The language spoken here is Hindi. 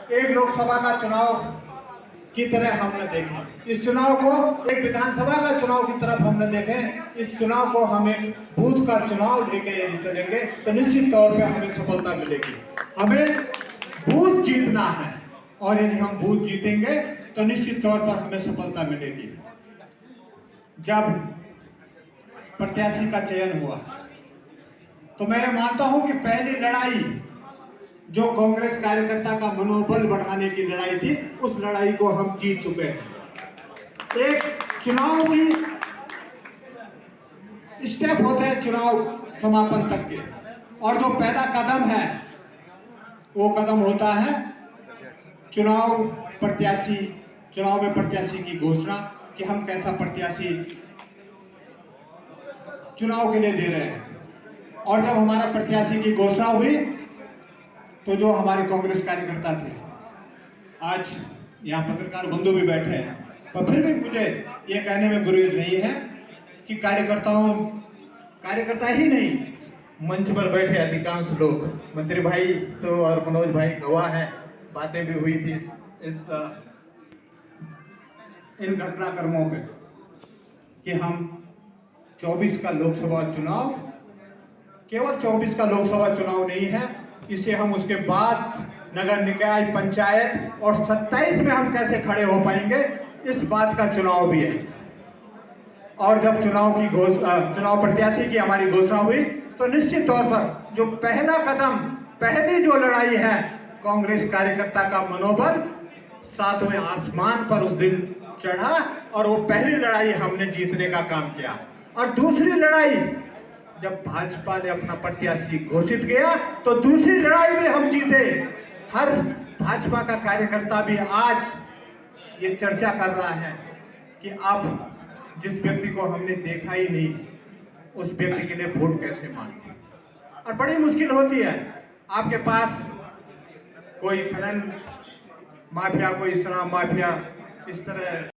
एक लोकसभा का चुनाव की तरह हम न देखें, इस चुनाव को एक विधानसभा का चुनाव की तरफ हम न देखें, इस चुनाव को हम एक बूथ का चुनाव लेके यदि चलेंगे तो निश्चित तौर पे हमें सफलता मिलेगी। हमें बूथ जीतना है और यदि हम बूथ जीतेंगे तो निश्चित तौर पर हमें सफलता मिलेगी। जब प्रत्याशी का चयन हुआ तो मैं मानता हूं कि पहली लड़ाई जो कांग्रेस कार्यकर्ता का मनोबल बढ़ाने की लड़ाई थी, उस लड़ाई को हम जीत चुके हैं। एक चुनाव की स्टेप होते हैं चुनाव समापन तक के, और जो पहला कदम है वो कदम होता है चुनाव में प्रत्याशी की घोषणा कि हम कैसा प्रत्याशी चुनाव के लिए दे रहे हैं। और जब हमारा प्रत्याशी की घोषणा हुई तो जो हमारे कांग्रेस कार्यकर्ता थे, आज यहाँ पत्रकार बंधु भी बैठे हैं, पर फिर भी मुझे ये कहने में गुरेज नहीं है कि कार्यकर्ता ही नहीं, मंच पर बैठे अधिकांश लोग, मंत्री भाई तो और मनोज भाई गवाह हैं, बातें भी हुई थी इन घटनाक्रमों पे कि हम 24 का लोकसभा चुनाव केवल 24 का लोकसभा चुनाव नहीं है, इसे हम उसके बाद नगर निकाय, पंचायत और 27 में हम कैसे खड़े हो पाएंगे, इस बात का चुनाव भी है। और जब चुनाव प्रत्याशी की हमारी घोषणा हुई तो निश्चित तौर पर जो पहला कदम, पहली जो लड़ाई है, कांग्रेस कार्यकर्ता का मनोबल 7वें आसमान पर उस दिन चढ़ा और वो पहली लड़ाई हमने जीतने का काम किया। और दूसरी लड़ाई जब भाजपा ने अपना प्रत्याशी घोषित किया तो दूसरी लड़ाई में हम जीते। हर भाजपा का कार्यकर्ता भी आज ये चर्चा कर रहा है कि अब जिस व्यक्ति को हमने देखा ही नहीं, उस व्यक्ति के लिए वोट कैसे मांगे। और बड़ी मुश्किल होती है, आपके पास कोई खनन माफिया, कोई शराब माफिया, इस तरह